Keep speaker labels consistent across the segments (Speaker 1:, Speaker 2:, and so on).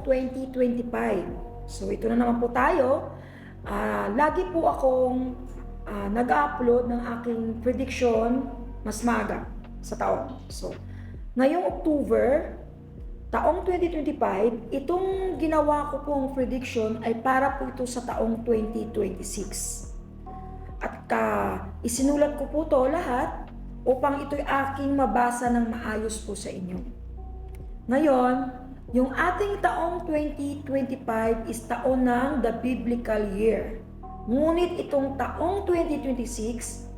Speaker 1: taong 2025. So ito na naman po tayo. Lagi po akong nag-upload ng aking prediction mas maga sa taon. So ngayong October, taong 2025, itong ginawa ko pong prediction ay para po ito sa taong 2026. At isinulat ko po to lahat upang ito'y aking mabasa ng maayos po sa inyo. Ngayon, yung ating taong 2025 is taon ng the biblical year. Ngunit itong taong 2026,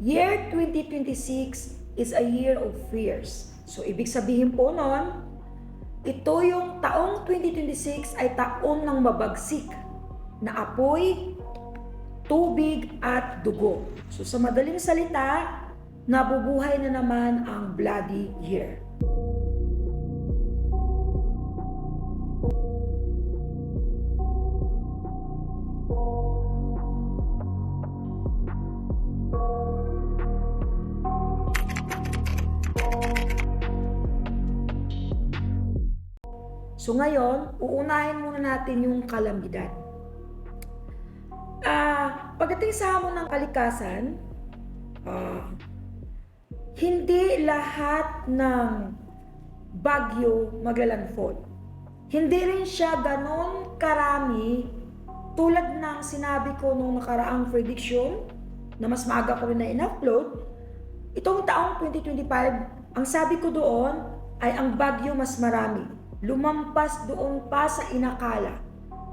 Speaker 1: year 2026 is a year of fears. So, ibig sabihin po nun, ito yung taong 2026 ay taon ng mabagsik na apoy, tubig at dugo. So, sa madaling salita, nabubuhay na naman ang bloody year. So ngayon, uunahin muna natin yung kalamidad. Pagdating sa hamon ng kalikasan, hindi lahat ng bagyo maglalandfall. Hindi rin siya ganon karami tulad ng sinabi ko nung nakaraang prediction na mas maaga ko rin na in-upload. Itong taong 2025, ang sabi ko doon ay ang bagyo mas marami. Lumampas doon pa sa inakala.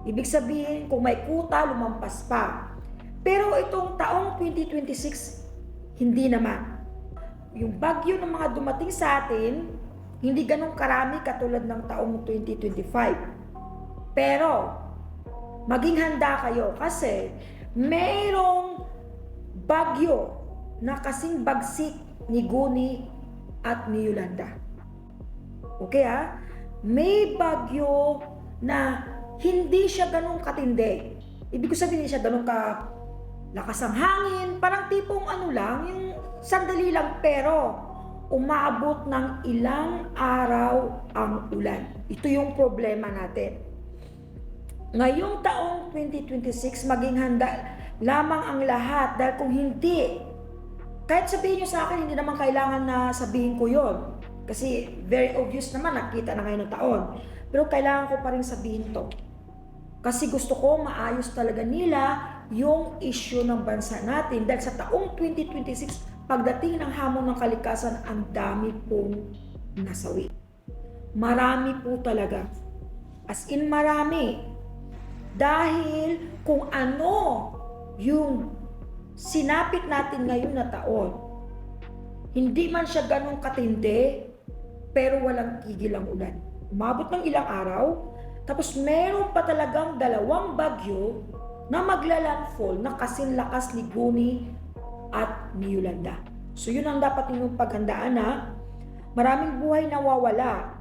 Speaker 1: Ibig sabihin, kung may kuta, lumampas pa. Pero itong taong 2026, hindi naman. Yung bagyo ng mga dumating sa atin, hindi ganun karami katulad ng taong 2025. Pero, maging handa kayo kasi mayroong bagyo na kasing bagsik ni Guni at ni Yolanda. Okay May bagyo na hindi siya ganun katindi. Ibig ko sabihin, hindi siya ganun lakas ang hangin. Parang tipong yung sandali lang pero umaabot ng ilang araw ang ulan. Ito yung problema natin. Ngayong taong 2026, maging handa lamang ang lahat dahil kung hindi, kahit sabihin nyo sa akin, hindi naman kailangan na sabihin ko yon. Kasi very obvious naman, nakita na ngayon ng taon. Pero kailangan ko pa rin sabihin to. Kasi gusto ko maayos talaga nila yung issue ng bansa natin. Dahil sa taong 2026, pagdating ng hamon ng kalikasan, ang dami pong nasawi. Marami po talaga. As in marami. Dahil kung ano yung sinapit natin ngayon na taon, hindi man siya ganun katindi, pero walang tigil ang ulan. Umabot ng ilang araw, tapos meron pa talagang 2 bagyo na maglalandfall na kasing lakas ni Guni at ni Yolanda. So yun ang dapat ninyong paghandaan na maraming buhay nawawala.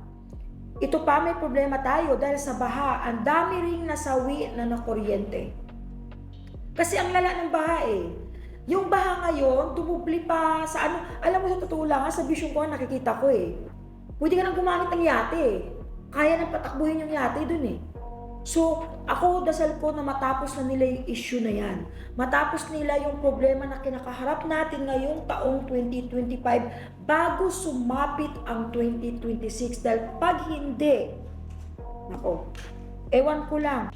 Speaker 1: Ito pa, may problema tayo dahil sa baha, ang dami ring nasawi na nakuryente. Kasi ang lala ng baha Yung baha ngayon, dumubli pa sa alam mo sa totoo lang, sa vision ko nakikita ko pwede ka nang gumamit ng yate Kaya nang patakbuhin yung yate dun So, ako dasal ko na matapos na nila yung issue na yan. Matapos nila yung problema na kinakaharap natin ngayong taong 2025 bago sumapit ang 2026. Dahil pag hindi, ewan ko lang.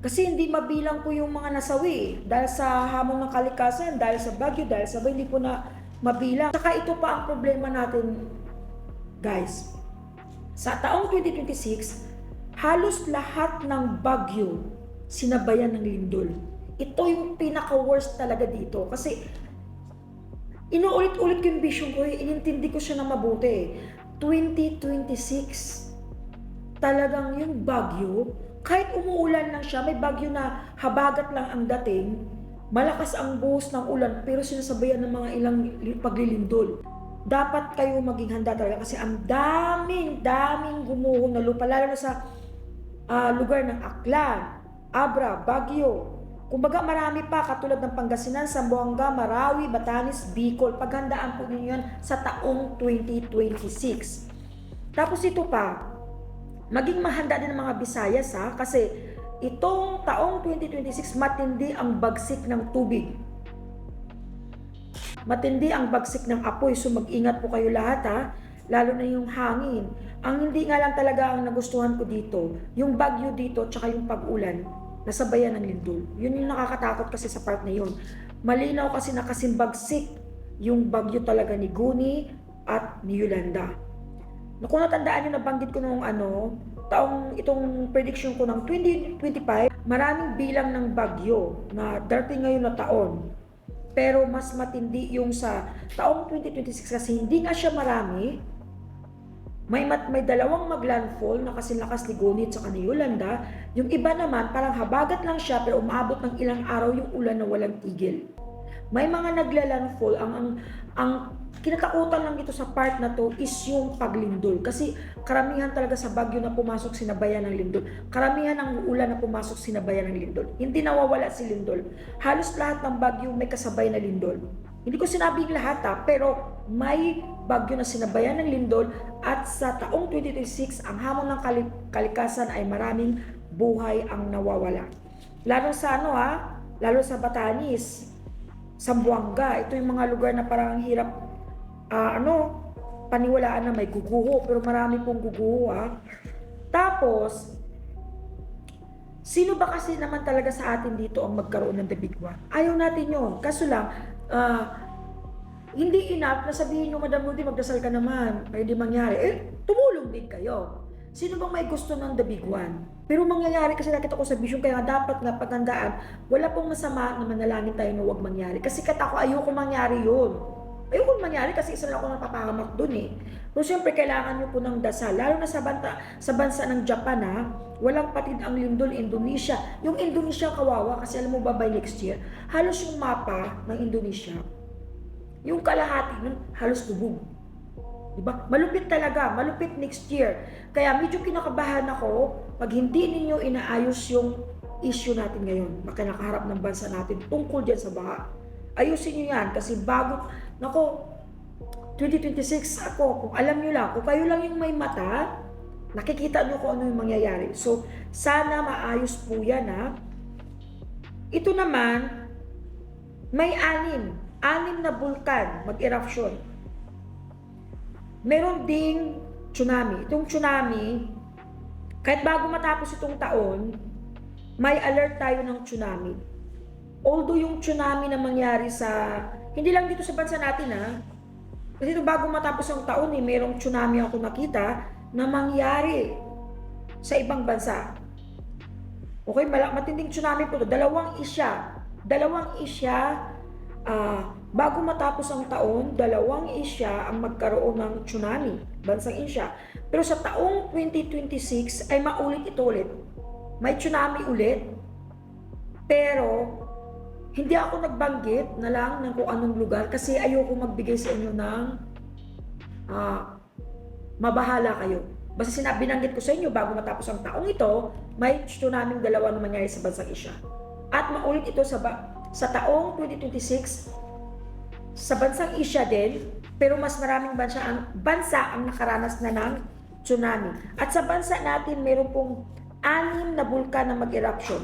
Speaker 1: Kasi hindi mabilang po yung mga nasawi dahil sa hamon ng kalikasan, dahil sa bagyo, dahil sa hindi po na mabilang. Saka ito pa ang problema natin, guys. Sa taong 2026, halos lahat ng bagyo sinabayan ng lindol. Ito yung pinaka-worst talaga dito. Kasi inuulit-ulit ko yung vision ko, inintindi ko siya na mabuti. 2026, talagang yung bagyo, kahit umuulan lang siya, may bagyo na habagat lang ang dating, malakas ang buhos ng ulan, pero sinasabayan ng mga ilang paglilindol. Dapat kayo maging handa talaga kasi ang daming gumuho na lupa, lalo na sa lugar ng Aklan, Abra, Baguio. Kumbaga marami pa katulad ng Pangasinan, Zamboanga, Marawi, Batanes, Bicol. Paghandaan po ninyo yan sa taong 2026. Tapos ito pa, Maging mahanda din ng mga Visayas ha, kasi itong taong 2026 matindi ang bagsik ng tubig. Matindi ang bagsik ng apoy, so mag-ingat po kayo lahat ha, lalo na yung hangin. Ang hindi nga lang talaga ang nagustuhan ko dito, yung bagyo dito tsaka yung pag-ulan, nasabayan ng lindol. Yun yung nakakatakot kasi sa part na yun. Malinaw kasi nakasibagsik yung bagyo talaga ni Guni at ni Yolanda. Kung natandaan nyo, nabanggit ko nung itong prediction ko ng 2025, maraming bilang ng bagyo na darating ngayon na taon. Pero mas matindi yung sa taong 2026 kasi hindi nga siya marami. May dalawang maglandfall na kasing-lakas ni Guni at saka ni Yolanda. Yung iba naman, parang habagat lang siya pero umaabot ng ilang araw yung ulan na walang tigil. May mga naglalandfall, ang kinatakutan lang dito sa part na to is yung paglindol. Kasi karamihan talaga sa bagyo na pumasok sinabayan ng lindol. Karamihan ng ulan na pumasok sinabayan ng lindol. Hindi nawawala si lindol. Halos lahat ng bagyo may kasabay na lindol. Hindi ko sinabing lahat pero may bagyo na sinabayan ng lindol at sa taong 2026 ang hamon ng kalikasan ay maraming buhay ang nawawala. Lalo sa lalo sa Batanes, Zamboanga, ito yung mga lugar na parang hirap paniwalaan na may guguho, pero marami pong guguho Tapos, sino ba kasi naman talaga sa atin dito ang magkaroon ng the big one? Ayaw natin yun. Kaso lang, hindi enough na sabihin nyo, Madam Rudy, magdasal ka naman, pwede mangyari. Tumulong din kayo. Sino bang may gusto ng the big one? Pero mangyayari kasi nakita ko sa vision, kaya dapat nga paghandaan, wala pong masama na manalangin tayo na huwag mangyari. Kasi ayoko mangyari yun. Ayoko mangyari kasi isa lang ako napapahamak dun Pero siyempre kailangan nyo po ng dasal. Lalo na sa bansa ng Japan walang patid ang lindol, Indonesia. Yung Indonesia kawawa kasi alam mo ba by next year, halos yung mapa ng Indonesia, yung kalahati nun halos lubog. Diba? Malupit talaga, malupit next year. Kaya medyo kinakabahan ako pag hindi ninyo inaayos yung issue natin ngayon, nakaharap ng bansa natin tungkol dyan sa baha. Ayusin nyo yan kasi 2026 kung alam nyo lang, kung kayo lang yung may mata, nakikita nyo kung ano yung mangyayari. So, sana maayos po yan Ito naman, may anim na bulkan mag-eruption. Meron ding tsunami. Itong tsunami, kahit bago matapos itong taon, may alert tayo ng tsunami. Although yung tsunami na mangyari hindi lang dito sa bansa natin kasi ito bago matapos ang taon merong tsunami ako nakita na mangyari sa ibang bansa. Okay, matinding tsunami po ito. Dalawang isya, bago matapos ang taon, dalawang isya ang magkaroon ng tsunami, bansang Isya. Pero sa taong 2026 ay maulit ito ulit. May tsunami ulit, pero hindi ako nagbanggit na lang ng kung anong lugar kasi ayoko magbigay sa inyo ng mabahala kayo. Basta binanggit ko sa inyo bago matapos ang taong ito, may tsunami dalawa na mangyari sa bansang Isya. At maulit ito sa taong 2026 sa bansang Isya din, pero mas maraming bansa ang nakaranas na ng tsunami. At sa bansa natin, meron pong 6 na bulkan na mag-eruption.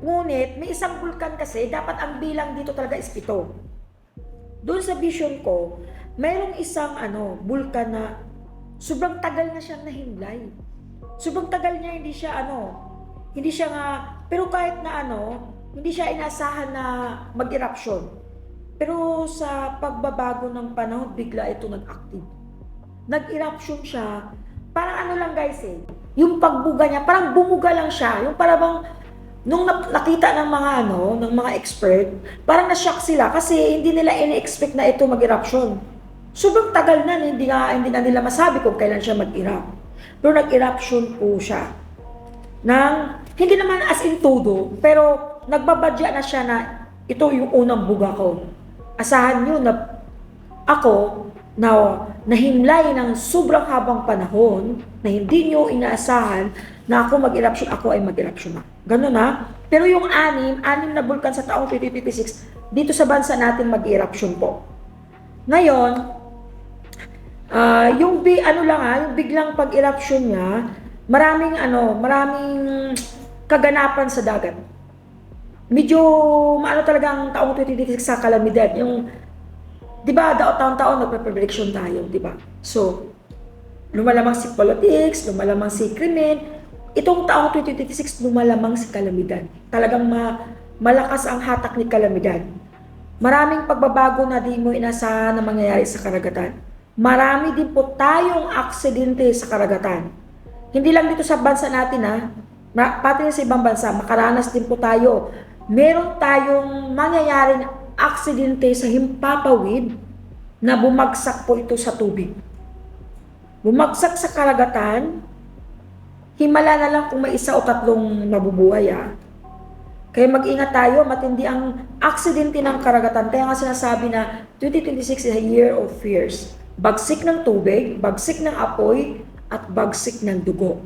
Speaker 1: Ngunit, may isang bulkan kasi, dapat ang bilang dito talaga is 7. Doon sa vision ko, mayroong isang bulkan na sobrang tagal na siyang nahimlay. Sobrang tagal niya, hindi siya pero kahit na hindi siya inasahan na mag-eruption. Pero sa pagbabago ng panahon, bigla ito nag-active. Nag-eruption siya. Parang lang guys yung pagbuga niya, parang bumuga lang siya. Yung parang nung nakita ng mga expert, parang na-shock sila kasi hindi nila ini-expect na ito mag-eruption. Sobrang tagal na, hindi na nila masabi kung kailan siya mag-erupt. Pero nag-eruption po siya. Hindi naman as in todo, pero nagbabadya na siya na ito yung unang buga ko. Asahan nyo na ako nahimlay ng sobrang habang panahon na hindi nyo inaasahan na ako mag-eruption, ako ay mag-eruption na. Ganun Pero yung 6 na bulkan sa taong 2026, dito sa bansa natin mag-eruption po. Ngayon, Yung biglang pag-eruption niya, maraming kaganapan sa dagat. Medyo maano talagang taong 2026 sa kalamidad. Yung, di ba, taon-taon nagpe-prediction tayo, di ba? So, lumalamang si politics, lumalamang si krimen. Itong taong 2026, lumalamang si kalamidad. Talagang malakas ang hatak ni kalamidad. Maraming pagbabago na di mo inasahan na mangyayari sa karagatan. Marami din po tayong aksidente sa karagatan. Hindi lang dito sa bansa natin pati sa ibang bansa, makaranas din po tayo. Meron tayong mangyayaring aksidente sa himpapawid na bumagsak po ito sa tubig. Bumagsak sa karagatan, himala na lang kung may 1 o 3 mabubuhay. Kaya mag-ingat tayo, matindi ang aksidente ng karagatan. Kaya nga sinasabi na 2026 is a year of fears. Bagsik ng tubig, bagsik ng apoy, at bagsik ng dugo.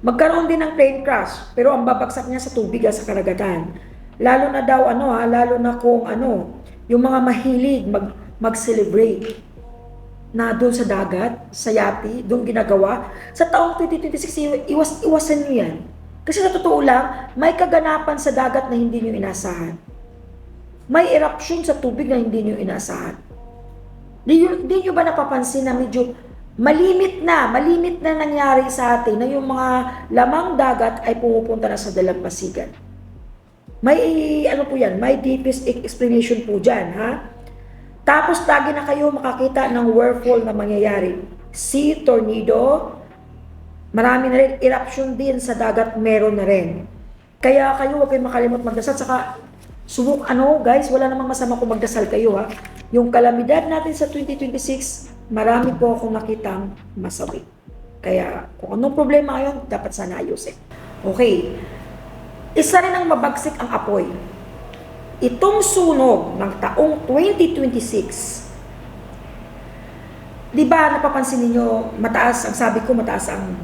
Speaker 1: Magkaroon din ng plane crash, pero ang babagsak niya sa tubig sa karagatan. Lalo na daw lalo na kung yung mga mahilig mag-celebrate na doon sa dagat, sa yati, doon ginagawa. Sa taong 2026, iwasan niyo yan. Kasi sa totoo lang, may kaganapan sa dagat na hindi niyo inasahan. May eruption sa tubig na hindi niyo inasahan. Di niyo ba napapansin na medyo malimit na nangyari sa atin na yung mga lamang dagat ay pumupunta na sa dalampasigan? May po yan, may deepest explanation po dyan, Tapos lagi na kayo makakita ng whirlpool na mangyayari. Sea tornado, marami na rin eruption din sa dagat, meron na rin. Kaya kayo huwag kayong makalimot magdasal. Saka guys, wala namang masama kung magdasal kayo Yung kalamidad natin sa 2026, marami po akong nakitang masawi. Kaya kung anong problema ngayon, dapat sana ayusin. Okay. Isa rin ang mabagsik ang apoy. Itong sunog ng taong 2026, di ba napapansin ninyo, mataas ang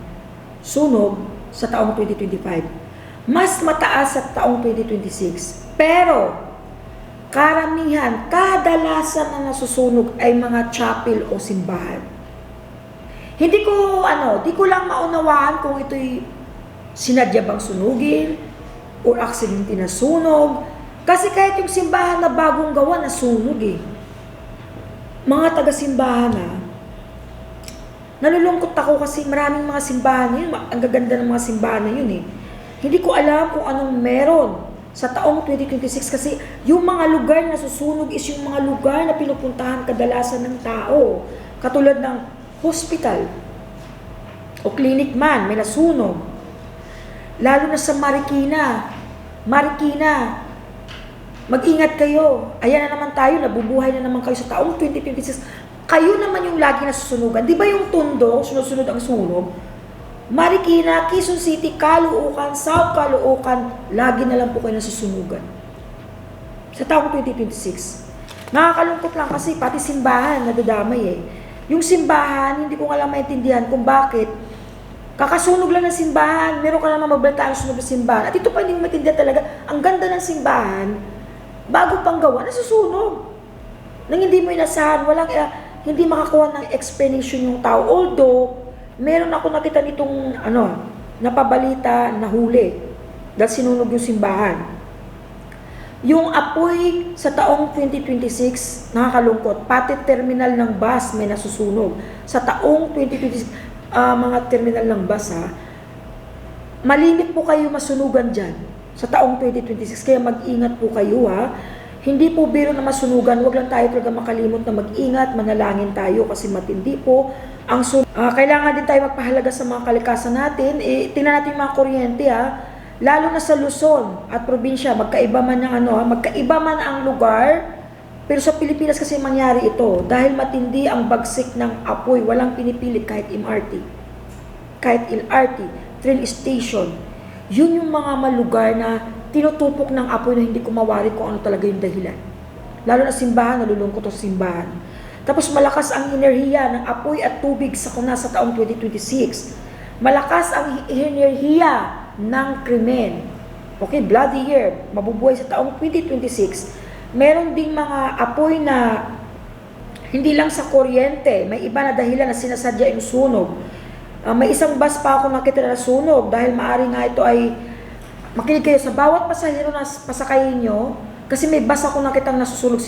Speaker 1: sunog sa taong 2025. Mas mataas sa taong 2026. Pero, kadalasan na nasusunog ay mga chapel o simbahan. Di ko lang maunawaan kung ito'y sinadya bang sunugin o aksidente na sunog. Kasi kahit yung simbahan na bagong gawa, nasunog Mga taga-simbahan nalulungkot ako kasi maraming mga simbahan yun. Ang gaganda ng mga simbahan na yun Hindi ko alam kung anong meron sa taong 2026 kasi yung mga lugar na susunog is yung mga lugar na pinupuntahan kadalasan ng tao. Katulad ng hospital o clinic man, may nasunog. Lalo na sa Marikina, mag-ingat kayo. Ayan na naman tayo, nabubuhay na naman kayo sa taong 2026. Kayo naman yung lagi nasusunugan. Di ba yung Tondo, sunod-sunod ang sunog? Marikina, Quezon City, Caloocan, South Caloocan, lagi na lang po kayo nasusunugan. Sa taong 2026. Nakakalungkot lang kasi pati simbahan nadadamay Yung simbahan, hindi ko nga lang maintindihan kung bakit kakasunog lang ng simbahan, meron ka naman mabalita ang sunog ng simbahan. At ito pa hindi mo maintindihan talaga, ang ganda ng simbahan, bago pang gawa, nasusunog. Nang hindi mo inasahan, hindi makakuha ng explanation yung tao. Although, meron ako nakita nitong napabalita na huli dahil sinunog yung simbahan. Yung apoy sa taong 2026, nakakalungkot. Pati terminal ng bus may nasusunog. Sa taong 2026, mga terminal ng bus malimit po kayo masunugan dyan sa taong 2026. Kaya mag-ingat po kayo Hindi po biro na masunugan. Huwag lang tayo talaga makalimot na mag-ingat, manalangin tayo kasi matindi po ang kailangan din tayo magpahalaga sa mga kalikasan natin. Tingnan natin yung mga kuryente lalo na sa Luzon at probinsya, magkaiba man ang lugar, pero sa Pilipinas kasi mangyari ito dahil matindi ang bagsik ng apoy. Walang pinipili kahit MRT, kahit LRT, train station. Yun yung mga malugar na tinutupok ng apoy na hindi ko mawari kung ano talaga yung dahilan. Lalo na simbahan, nalulungkot ang simbahan. Tapos malakas ang enerhiya ng apoy at tubig sa taong 2026. Malakas ang enerhiya ng krimen. Okay, bloody year, mabubuhay sa taong 2026. Meron ding mga apoy na Hindi lang sa kuryente, may iba na dahilan na sinasadya yung sunog. May isang bus pa ako nakita na sunog dahil maaari nga ito ay makinig kayo sa bawat pasahero na pasakayin nyo kasi may bus ako nakitang nasusunog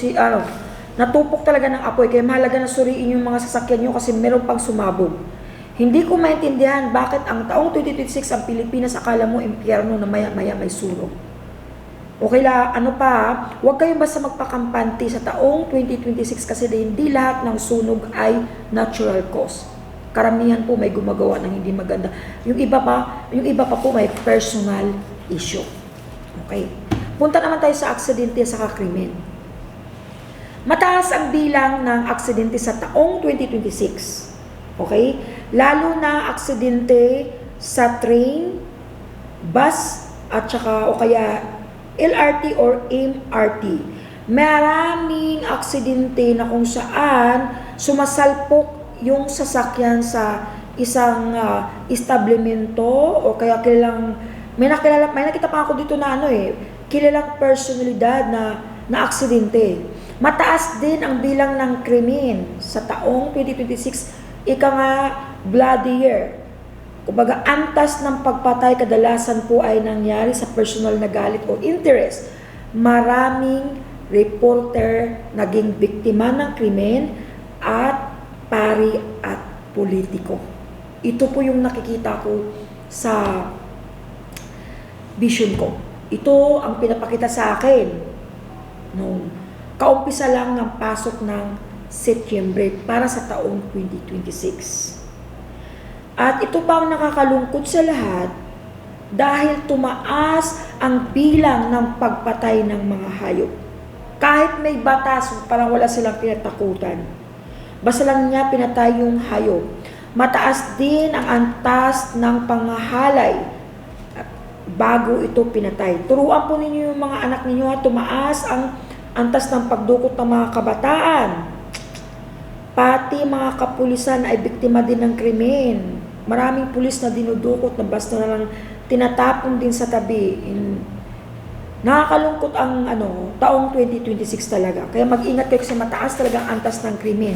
Speaker 1: natupok talaga ng apoy kaya mahalaga na suriin yung mga sasakyan nyo kasi meron pang sumabog. Hindi ko maintindihan bakit ang taong 2026 ang Pilipinas akala mo impyerno na maya-maya may sunog. Okay la, huwag kayong basta magpakampante sa taong 2026 kasi hindi lahat ng sunog ay natural cause. Karamihan po may gumagawa ng hindi maganda. Yung iba pa po may personal issue. Okay. Punta naman tayo sa aksidente sa krimen. Mataas ang bilang ng aksidente sa taong 2026. Okay? Lalo na aksidente sa train, bus, at saka o kaya LRT or MRT. Maraming aksidente na kung saan sumasalpok yung sasakyan sa isang establishmento o kaya may nakita pa ako dito na kilalang personalidad na aksidente. Mataas din ang bilang ng krimen sa taong 2026, bloody year. Kumbaga, antas ng pagpatay kadalasan po ay nangyari sa personal na galit o interest. Maraming reporter naging biktima ng krimen at pari at politiko. Ito po yung nakikita ko sa vision ko. Ito ang pinapakita sa akin nung kaumpisa lang ng pasok ng Setyembre para sa taong 2026. At ito pa ang nakakalungkot sa lahat dahil tumaas ang bilang ng pagpatay ng mga hayop. Kahit may batas, parang wala silang pinatakutan. Basta lang niya pinatay yung hayop. Mataas din ang antas ng pangahalay bago ito pinatay. Turuan po ninyo yung mga anak ninyo at tumaas ang antas ng pagdukot ng mga kabataan. Pati mga kapulisan ay biktima din ng krimen. Maraming pulis na dinudukot na basta na lang tinatapon din sa tabi. Nakakalungkot ang taong 2026 talaga. Kaya mag-ingat kayo kasi mataas talaga ang antas ng krimen.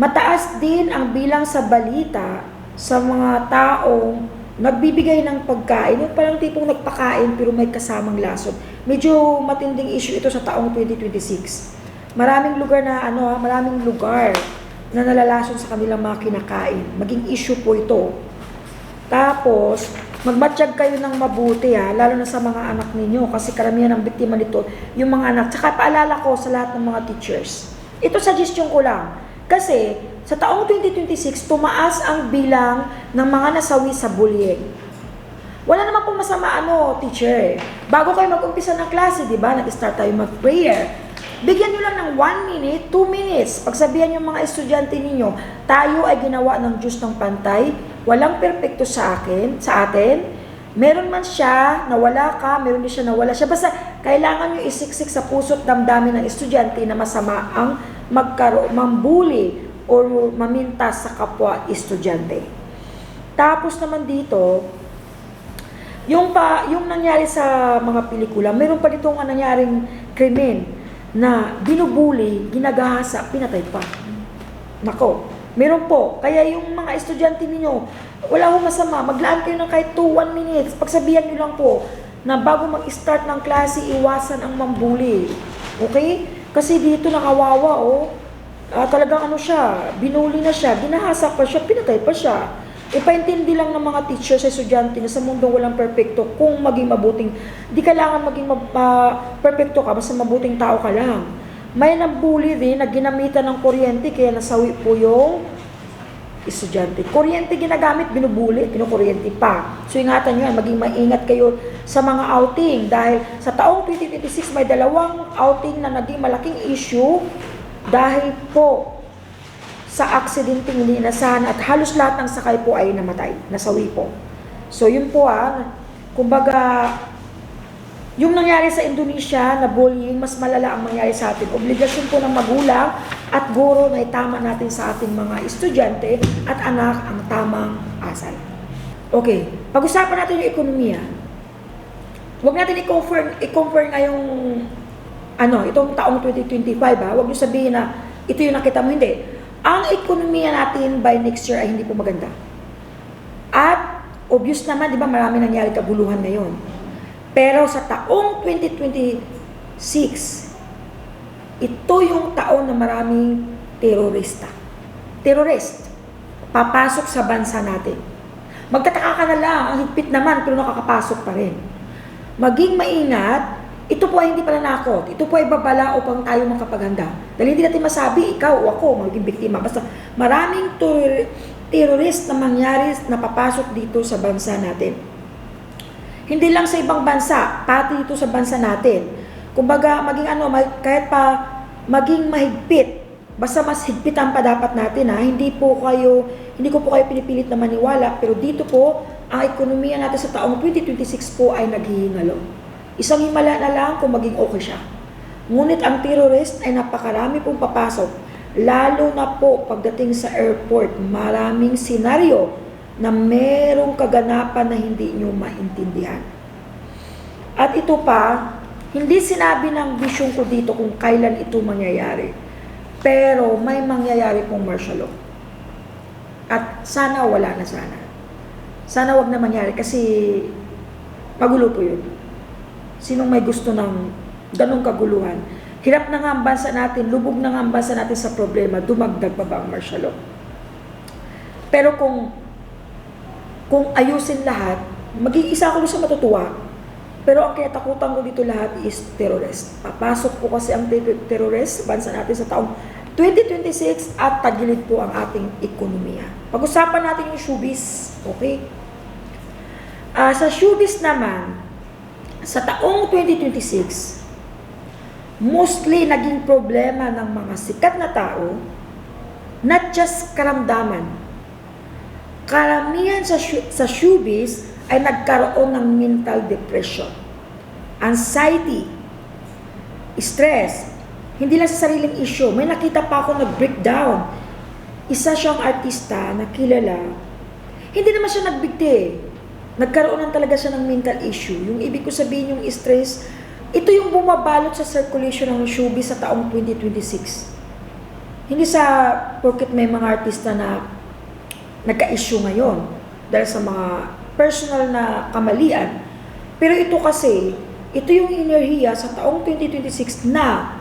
Speaker 1: Mataas din ang bilang sa balita sa mga taong nagbibigay ng pagkain. Yung parang tipong nagpakain pero may kasamang lason. Medyo matinding issue ito sa taong 2026. Maraming lugar na na nalalason sa kanilang mga kinakain. Maging issue po ito. Tapos, magmatsyag kayo ng mabuti lalo na sa mga anak ninyo kasi karamihan ng biktima nito yung mga anak. Tsaka paalala ko sa lahat ng mga teachers. Ito suggestion ko lang. Kasi sa taong 2026, tumaas ang bilang ng mga nasawi sa bullying. Wala naman pong masama teacher. Bago kayo mag-umpisa ng klase, di ba? Nag-start tayo mag-prayer. Bigyan nyo lang ng 1 minute, 2 minutes. Pagsabihan yung mga estudyante ninyo, tayo ay ginawa ng Diyos ng pantay. Walang perpekto sa atin. Meron man siya, nawala ka, meron din siya, nawala siya. Basta kailangan nyo isiksik sa puso't damdamin ng estudyante na masama ang mambuli o mamintas sa kapwa estudyante. Tapos naman dito, yung nangyari sa mga pelikula, meron pa ditong nangyaring krimen na binubuli, ginagahasa, pinatay pa. Nako, meron po. Kaya yung mga estudyante ninyo, wala akong masama, maglaan kayo ng kahit 2-1 minutes. Pagsabihan nyo lang po na bago mag-start ng klase, iwasan ang mambuli. Okay? Kasi dito nakawawa, talagang binuli na siya, ginahasa pa siya, pinatay pa siya. Ipaintindi lang ng mga teacher sa estudyante na sa mundong walang perpekto kung maging mabuting, di kailangan maging perpekto ka, basta mabuting tao ka lang. May nabully din na ginamitan ng kuryente kaya nasawi po yung estudyante. Kuryente ginagamit, binubuli, kinukuryente pa. So ingatan nyo yan, maging maingat kayo sa mga outing dahil sa taong 2026 may 2 outing na naging malaking issue dahil po sa aksidenteng hindi inasahan at halos lahat ng sakay po ay namatay, nasawi po. So yun po kumbaga, yung nangyari sa Indonesia na bullying, mas malala ang mangyari sa atin. Obligasyon po ng magulang at guro na itama natin sa ating mga estudyante at anak ang tamang asal. Okay, pag-usapan natin yung ekonomiya. Huwag natin i-compare ngayong itong taong 2025 Huwag niyo sabihin na ito yung nakita mo, hindi. Ang ekonomiya natin by next year ay hindi po maganda. At obvious naman, di ba, marami nangyari kabuluhan ngayon. Pero sa taong 2026, ito yung taon na maraming terorist papasok sa bansa natin. Magtataka ka na lang, ang higpit naman pero nakakapasok pa rin. Maging maingat, ito po ay hindi pananakot, ito po ay babala upang tayo makapaghanda. Dahil hindi natin masabi, ikaw o ako magiging biktima. Basta maraming terorist na mangyari na papasok dito sa bansa natin. Hindi lang sa ibang bansa, pati dito sa bansa natin. Kumbaga, maging kahit pa maging mahigpit, basta mas higpitan pa dapat natin hindi ko po kayo pinipilit na maniwala, pero dito po, ang ekonomiya natin sa taong 2026 po ay naghihingalo. Isang himala na lang kung maging okay siya. Ngunit ang terrorist ay napakarami pong papasok, lalo na po pagdating sa airport, maraming senaryo na merong kaganapan na hindi nyo maintindihan. At ito pa, hindi sinabi ng vision ko dito kung kailan ito mangyayari. Pero may mangyayari pong martial law. At sana wala na sana. Sana wag na mangyari kasi magulo po yun. Sinong may gusto ng ganong kaguluhan? Hirap na nga ang bansa natin, lubog na nga ang bansa natin sa problema, dumagdag pa ba ang martial law? Pero kung ayusin lahat, mag-iisa ako sa matutuwa. Pero ang kinatakutan ko dito lahat is terrorist. Papasok po kasi ang terrorist sa bansa natin sa taong 2026 at tagilid po ang ating ekonomiya. Pag-usapan natin yung showbiz, okay? Sa showbiz naman, sa taong 2026, mostly naging problema ng mga sikat na tao, not just karamdaman. Karamihan sa showbiz ay nagkaroon ng mental depression, anxiety, stress, hindi lang sa sariling issue. May nakita pa ako nag-breakdown. Isa siyang artista na kilala, hindi naman siya nagbigti. Nagkaroon lang talaga siya ng mental issue. Yung ibig ko sabihin yung stress, ito yung bumabalot sa circulation ng showbiz sa taong 2026. Hindi sa porket may mga artista na nagka-issue ngayon dahil sa mga personal na kamalian. Pero ito kasi, ito yung enerhiya sa taong 2026 na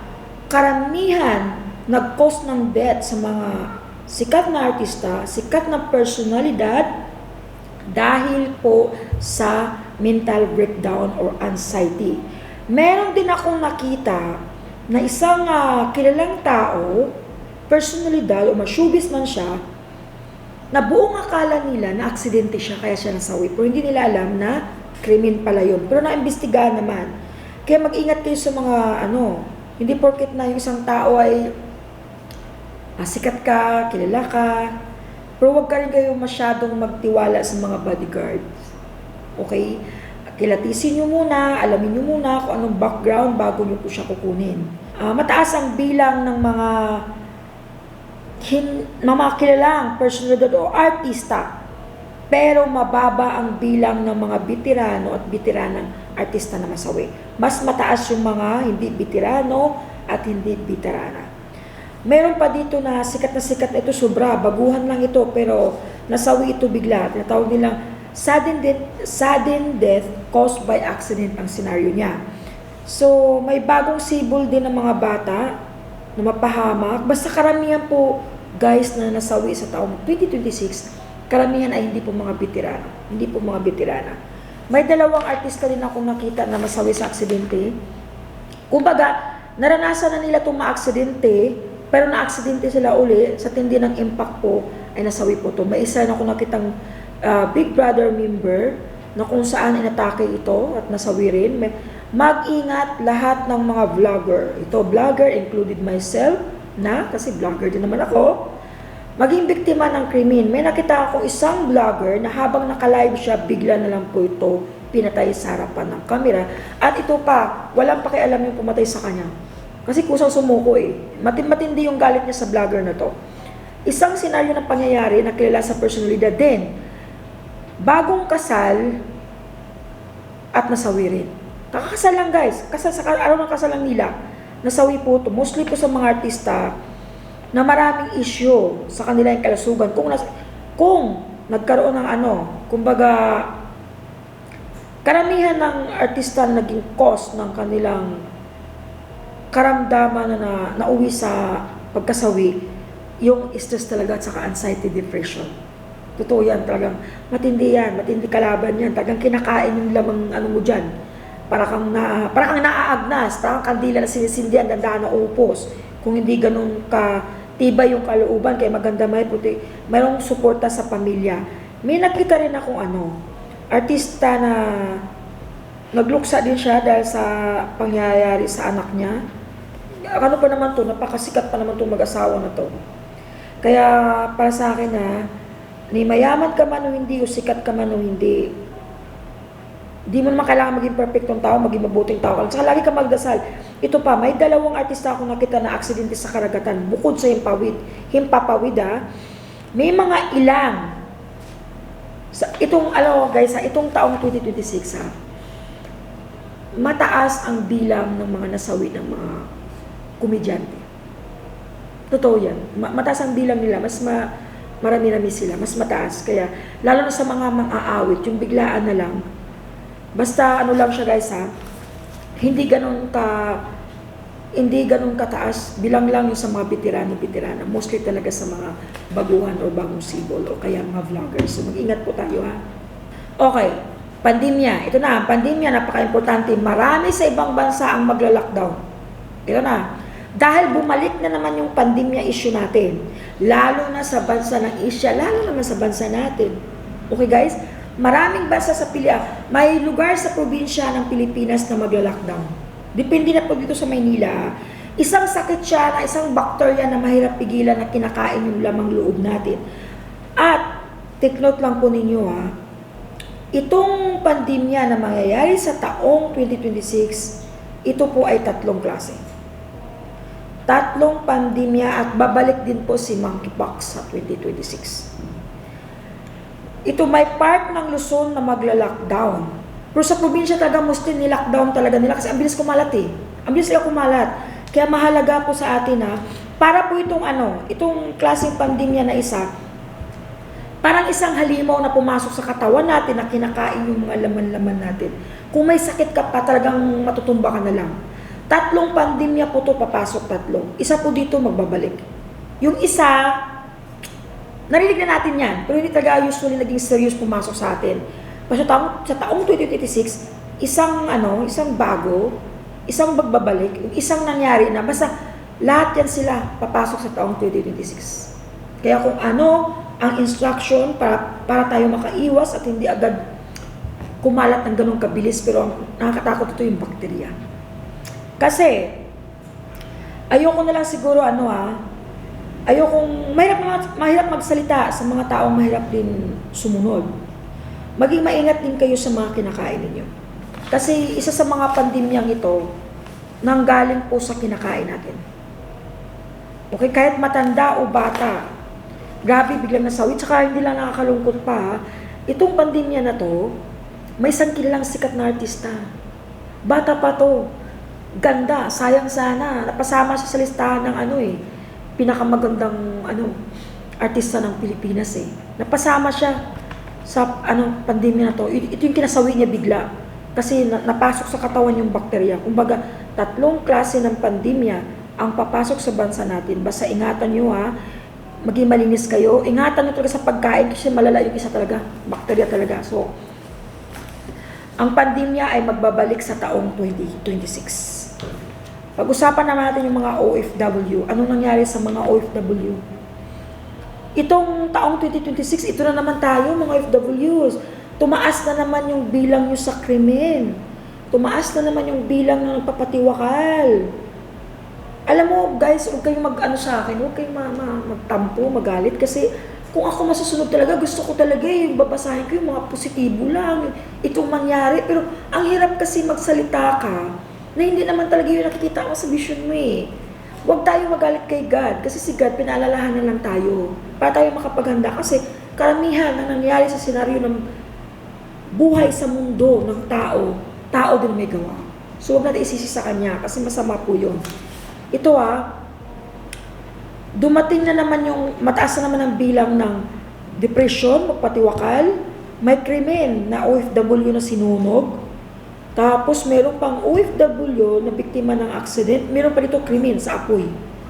Speaker 1: karamihan nag-cause ng death sa mga sikat na artista, sikat na personalidad dahil po sa mental breakdown or anxiety. Meron din akong nakita na isang kilalang tao, personalidad o showbiz man siya, na buong akala nila na aksidente siya kaya siya nasawi. Pero hindi nila alam na krimen pala yun. Pero naimbestigahan naman. Kaya mag-ingat kayo sa mga hindi porket na yung isang tao ay sikat ka, kilala ka, pero huwag ka rin kayo masyadong magtiwala sa mga bodyguards. Okay? Kilatisin nyo muna, alamin nyo muna kung anong background bago nyo po siya kukunin. Mataas ang bilang ng mga kilalang personalidad o artista, pero mababa ang bilang ng mga veterano at veteranang artista na masawi. Mas mataas yung mga hindi veterano at hindi veterana. Meron pa dito na sikat na ito, sobra, baguhan lang ito, pero nasawi ito bigla. Tinatawag nilang sudden death caused by accident ang senaryo niya. So, may bagong sibol din ng mga bata na mapahamak. Basta karamihan po, guys, na nasawi sa taong 2026, karamihan ay hindi po mga veterano. Hindi po mga veterana. May dalawang artista din akong nakita na masawi sa aksidente. Kumbaga, naranasan na nila itong maaksidente, pero na-aksidente sila uli, sa tindi ng impact po, ay nasawi po ito. May isa na akong nakitang Big Brother member, na kung saan inatake ito at nasawi rin. Mag-ingat lahat ng mga vlogger. Ito, vlogger, included myself, kasi vlogger din naman ako, maging biktima ng krimen. May nakita ako isang vlogger na habang naka-live siya, bigla na lang po ito pinatay sa harapan ng kamera. At ito pa, walang pakialam yung pumatay sa kanya. Kasi kusang sumuko matindi yung galit niya sa vlogger na to. Isang senaryo ng pangyayari na kilala sa personalidad din. Bagong kasal at nasawi rin. Kakasal lang guys. Kasal sa araw ng kasal lang nila. Nasawi po ito. Mostly po sa mga artista, na maraming issue sa kanilang kalusugan. Kung nagkaroon ng kumbaga, karamihan ng artista na naging cause ng kanilang karamdaman na nauwi sa pagkasawi, yung stress talaga at saka anxiety, depression. Totoo yan, talagang matindi yan, matindi kalaban yan, talagang kinakain yung lamang mo dyan. Para kang naaagnas, parang kandila na sinisindihan, ganda na upos. Kung hindi ganun tibay yung kalooban, kaya maganda mayroong suporta sa pamilya. May nakita rin akong artista na nagluksa din siya dahil sa pangyayari sa anak niya. Ano pa naman to, napakasikat pa naman itong mag-asawa na to. Kaya para sa akin ni mayaman ka man o hindi, o sikat ka man o hindi, di mo naman kailangan maging perfectong tao, maging mabuting tao ka lang. Saka lagi ka magdasal. Ito pa, may dalawang artista akong nakita na aksidente sa karagatan, bukod sa himpapawid may mga ilang, itong taong 2026 mataas ang bilang ng mga nasawi ng mga komedyante. Totoo yan. Mataas ang bilang nila, marami-rami sila, mas mataas. Kaya, lalo na sa mga mang-aawit, yung biglaan na lang, basta lang siya guys hindi ganun kataas, bilang lang yung sa mga veterano, mostly talaga sa mga baguhan o bagong sibol o kaya mga vloggers. So mag-ingat po tayo Okay, pandemya. Ito na, pandemya, napaka-importante. Marami sa ibang bansa ang magla-lockdown. Ito na. Dahil bumalik na naman yung pandemya issue natin. Lalo na sa bansa ng Asia, lalo naman sa bansa natin. Okay guys? Maraming bansa sa may lugar sa probinsya ng Pilipinas na magla-lockdown. Depende na po dito sa Maynila. Isang sakit siya na isang bakterya na mahirap pigilan na kinakain yung lamang loob natin. At, take note lang po ninyo itong pandemya na mangyayari sa taong 2026, ito po ay 3 klase. 3 pandemya at babalik din po si monkeypox sa 2026. Ito may part ng Luzon na magla-lockdown. Pero sa probinsya talaga mostly ni-lockdown talaga nila kasi ang bilis kumalat Ang bilis sila kumalat. Kaya mahalaga po sa atin para po itong klaseng pandemya na isa, parang isang halimaw na pumasok sa katawan natin na kinakain yung mga laman-laman natin. Kung may sakit ka pa, talagang matutumba ka na lang. 3 pandemya po to papasok 3. Isa po dito magbabalik. Yung isa, narinig na natin yan, pero hindi talaga usually naging serious pumasok sa atin. Kasi sa taong 2026, isang bago, isang magbabalik, isang nangyari na, basta lahat yan sila papasok sa taong 2026. Kaya kung ang instruction para tayo makaiwas at hindi agad kumalat ng ganong kabilis, pero ang nakakatakot ito yung bakterya. Kasi, ayoko na lang siguro ayokong mahirap magsalita sa mga taong mahirap din sumunod. Maging maingat din kayo sa mga kinakain ninyo. Kasi isa sa mga pandemyang ito, nanggaling po sa kinakain natin. Okay, kahit matanda o bata, grabe biglang nasawi. Tsaka hindi lang nakakalungkot pa, itong pandemya na to, may isang kilalang sikat na artista. Bata pa to. Ganda, sayang sana. Napasama siya sa listahan ng pinakamagandang artista ng Pilipinas Napasama siya sa pandemya na to. Ito yung kinasawi niya bigla. Kasi napasok sa katawan yung bakterya. Kumbaga, 3 klase ng pandemya ang papasok sa bansa natin. Basta ingatan nyo maging malinis kayo. Ingatan nyo talaga sa pagkain kasi malala yung isa talaga. Bakterya talaga. So, ang pandemya ay magbabalik sa taong 2026. Pag-usapan naman natin yung mga OFW. Anong nangyari sa mga OFW? Itong taong 2026, ito na naman tayo mga OFWs. Tumaas na naman yung bilang nyo sa krimen. Tumaas na naman yung bilang ng nagpapatiwakal. Alam mo guys, huwag kayong sa akin, huwag kayong magtampo, magalit. Kasi kung ako masusunod talaga, gusto ko talaga yung babasahin ko yung mga positibo lang. Itong mangyari. Pero ang hirap kasi magsalita ka na hindi naman talaga yung nakikita mo sa vision mo Huwag tayo magalit kay God kasi si God pinaalalahan na lang tayo para tayo makapaghanda kasi karamihan na nangyari sa senaryo ng buhay sa mundo ng tao din may gawa. So huwag natin isisi sa Kanya kasi masama po yun. Ito dumating na naman yung, mataas na naman ang bilang ng depression, magpatiwakal, may krimen na OFW na sinunog, tapos meron pang OFW na biktima ng accident, meron pa dito krimen sa apoy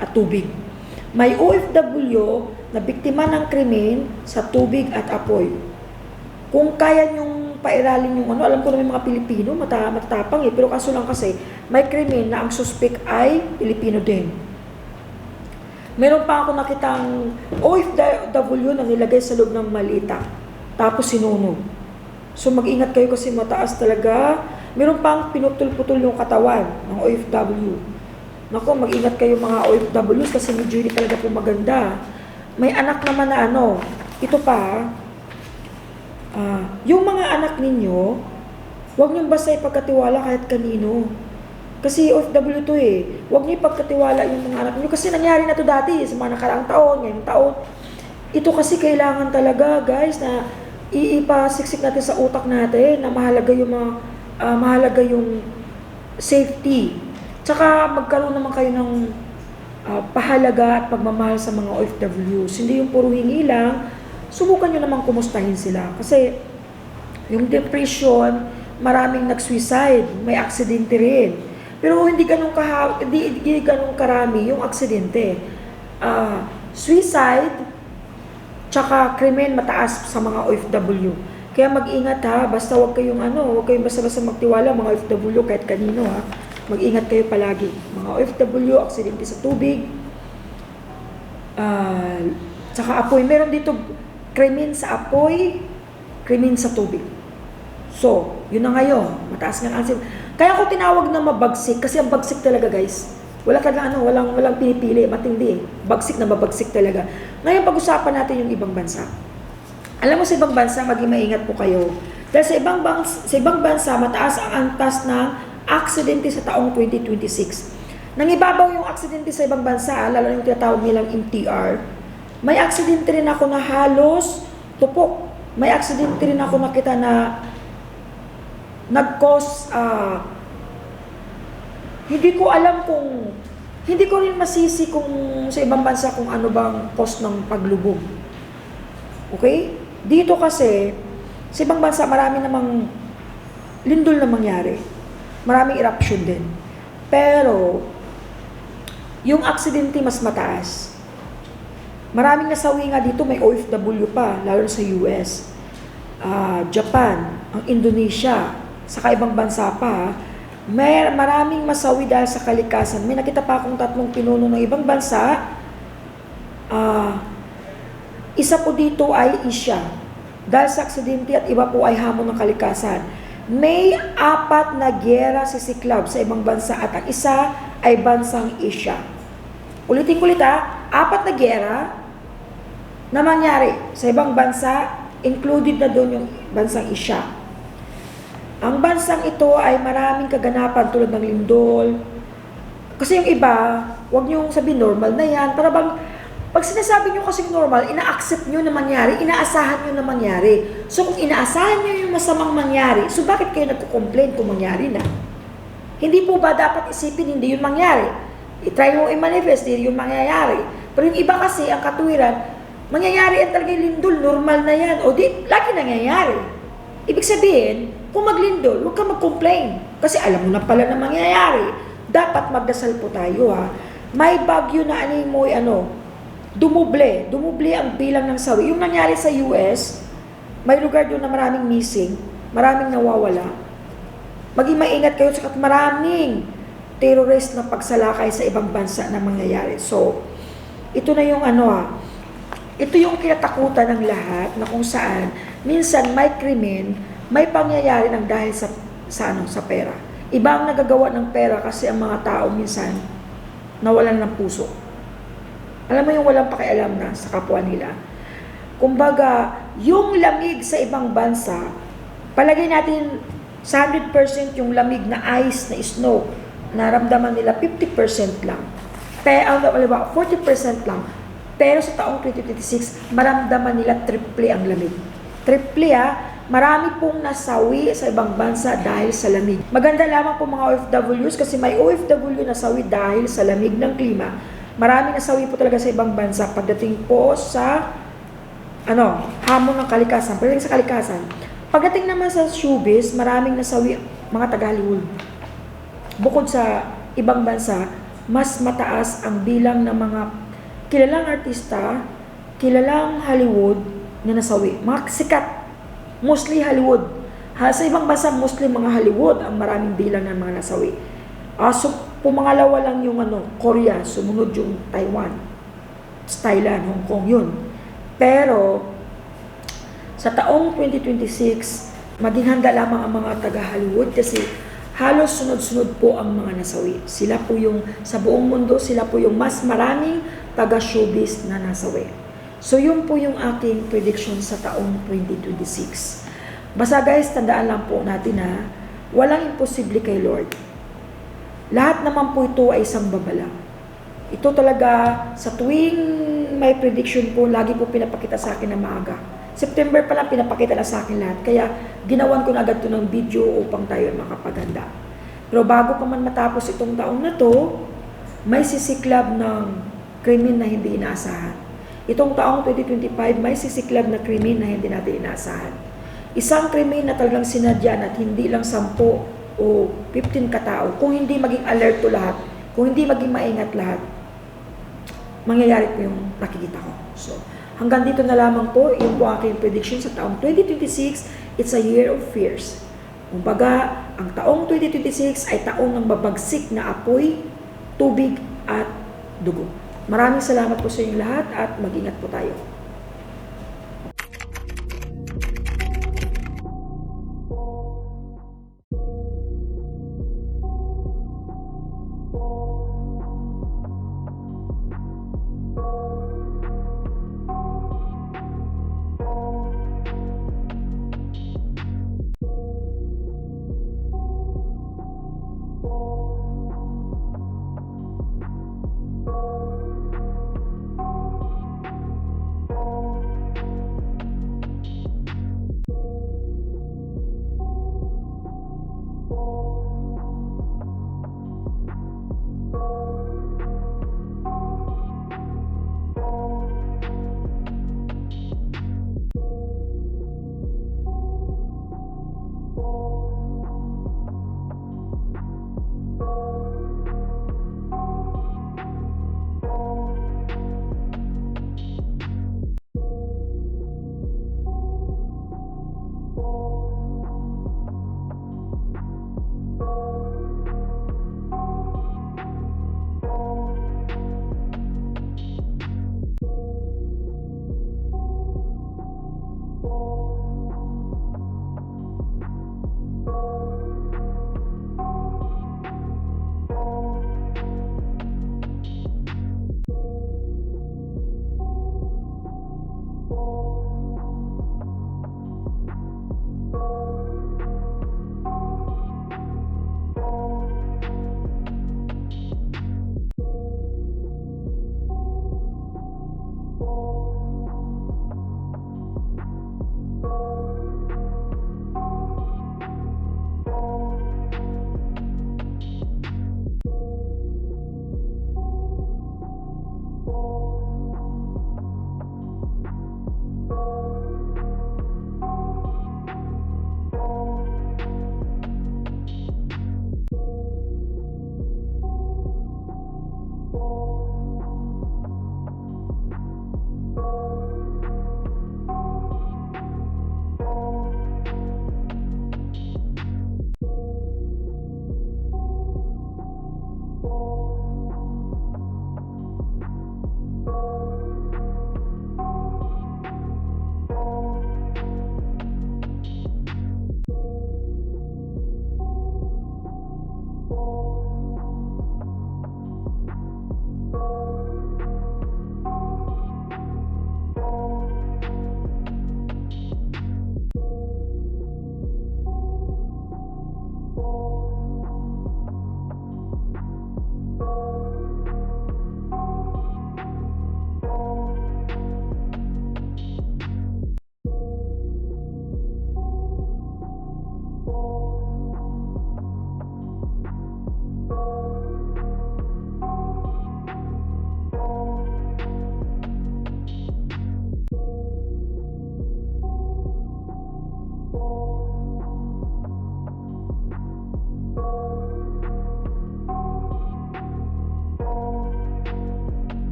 Speaker 1: at tubig. May OFW na biktima ng krimen sa tubig at apoy. Kung kaya nyong pairalin yung ano, alam ko na may mga Pilipino, matatapang eh, pero kaso lang kasi, may krimen na ang suspect ay Pilipino din. Meron pa ako nakitang OFW na nilagay sa loob ng malita, tapos sinunog. So mag-ingat kayo kasi mataas talaga. Meron pang pinutol-putol yung katawan ng OFW. Naku, mag-ingat kayo mga OFWs kasi medyo hindi talaga po maganda. May anak naman na ano, ito pa, yung mga anak ninyo, huwag niyong basta ipagkatiwala kahit kanino. Kasi OFW to eh. Huwag niyo ipagkatiwala yung mga anak niyo. Kasi nangyari na to dati sa mga nakaraang taon, ngayong taon. Ito kasi kailangan talaga guys na iipasiksik natin sa utak natin na mahalaga yung mahalaga yung safety. Tsaka magkaroon naman kayo ng pahalaga at pagmamahal sa mga OFWs. Hindi yung puro hingi lang. Subukan nyo naman kumustahin sila. Kasi yung depression, maraming nag-suicide, may aksidente rin. Pero hindi ganun karami yung aksidente. Suicide, tsaka krimen mataas sa mga OFW. Kaya mag-ingat ha, basta huwag kayong basta-basta magtiwala mga OFW kahit kanino ha. Mag-ingat kayo palagi. Mga OFW, aksidente sa tubig, tsaka apoy. Meron dito krimen sa apoy, krimen sa tubig. So, yun na ngayon, mataas ng ansin. Kaya ako tinawag na mabagsik, kasi ang bagsik talaga guys. Walang pinipili, matindi eh. Bagsik na mabagsik talaga. Ngayon pag-usapan natin yung ibang bansa. Alam mo sa ibang bansa, maging maingat po kayo. Dahil sa ibang bansa, mataas ang antas ng aksidente sa taong 2026. Nangibabaw yung aksidente sa ibang bansa, lalo yung tinatawag nilang MTR. May aksidente rin ako na halos tupok. May aksidente rin ako nakita na nag-cause, hindi ko rin masisi kung sa ibang bansa kung ano bang cause ng paglubog. Okay? Dito kasi, sa ibang bansa marami namang lindol na mangyari. Maraming eruption din. Pero, yung aksidente mas mataas. Maraming nasawi nga dito, may OFW pa, lalo sa US, Japan, ang Indonesia, sa ibang bansa pa, maraming masawi dahil sa kalikasan. May nakita pa akong 3 pinuno ng ibang bansa. Isa po dito ay Asia. Dahil sa aksidente at iba po ay hamon ng kalikasan. May 4 na giyera sisiklab sa ibang bansa at ang isa ay bansang Asia. Ulitin ko ulit 4 na giyera na mangyari sa ibang bansa, included na doon yung bansang Asia. Ang bansang ito ay maraming kaganapan tulad ng lindol. Kasi yung iba, huwag nyo sabihin normal na yan. Para bang, pag sinasabi nyo kasing normal, ina-accept nyo na mangyari, inaasahan nyo na mangyari. So kung inaasahan nyo yung masamang mangyari, so bakit kayo nagko-complain kung mangyari na? Hindi po ba dapat isipin hindi yun mangyari? I-try mo i-manifest, hindi yun mangyayari. Pero yung iba kasi, ang katuwiran, mangyayari yan talaga yung lindol, normal na yan. O di, lagi nangyayari. Ibig sabihin, kung maglindol, huwag ka mag-complain. Kasi alam mo na pala na mangyayari. Dapat magdasal po tayo ha. May bagyo na dumuble ang bilang ng sawi. Yung nangyari sa US, may lugar doon na maraming missing, maraming nawawala. Maging maingat kayo sa maraming terrorist na pagsalakay sa ibang bansa na mangyayari. So, ito na yung ito yung kinatakutan ng lahat na kung saan minsan may krimen, may pangyayari ng dahil sa pera. Iba ang nagagawa ng pera kasi ang mga tao minsan nawalan ng puso. Alam mo yung walang pakialam na sa kapwa nila. Kumbaga, yung lamig sa ibang bansa, palagay natin sa 100% yung lamig na ice, na snow, naramdaman nila 50% lang. 40% lang. Pero sa taong 2026, maramdaman nila triple ang lamig. Triple marami pong nasawi sa ibang bansa dahil sa lamig. Maganda lamang po mga OFWs kasi may OFW nasawi dahil sa lamig ng klima. Maraming nasawi po talaga sa ibang bansa pagdating po sa hamon ng kalikasan. Pagdating sa kalikasan. Pagdating naman sa showbiz, maraming nasawi mga taga-Hollywood. Bukod sa ibang bansa, mas mataas ang bilang ng mga kilalang artista, kilalang Hollywood na nasawi. Mga sikat, mostly Hollywood. Sa ibang bansa, mostly mga Hollywood ang maraming bilang ng mga nasawi. So, pumangalawa lang yung Korea, sumunod yung Taiwan, Thailand, Hong Kong, yun. Pero, sa taong 2026, maging handa lamang ang mga taga-Hollywood kasi halos sunod-sunod po ang mga nasawi. Sila po yung, sa buong mundo, sila po yung mas maraming taga-showbiz na nasawi. So, yun po yung aking prediction sa taong 2026. Basta guys, tandaan lang po natin na walang imposible kay Lord. Lahat naman po ito ay isang babala. Ito talaga, sa tuwing may prediction po, lagi po pinapakita sa akin na maaga. September pa lang pinapakita na sa akin lahat. Kaya ginawan ko na agad ito ng video upang tayo makapaganda. Pero bago pa man matapos itong taon na to, may sisiklab ng krimen na hindi inaasahan. Itong taong 2025, may sisiklab na krimen na hindi natin inaasahan. Isang krimen na talagang sinadyan at hindi lang 10 o 15 katao. Kung hindi maging alerto lahat, kung hindi maging maingat lahat, mangyayari po yung nakikita ko. So, hanggang dito na lamang po yung po aking prediction sa taong 2026. It's a year of fears. Kumbaga, ang taong 2026 ay taong ng babagsik na apoy, tubig at dugo. Maraming salamat po sa inyong lahat at mag-ingat po tayo.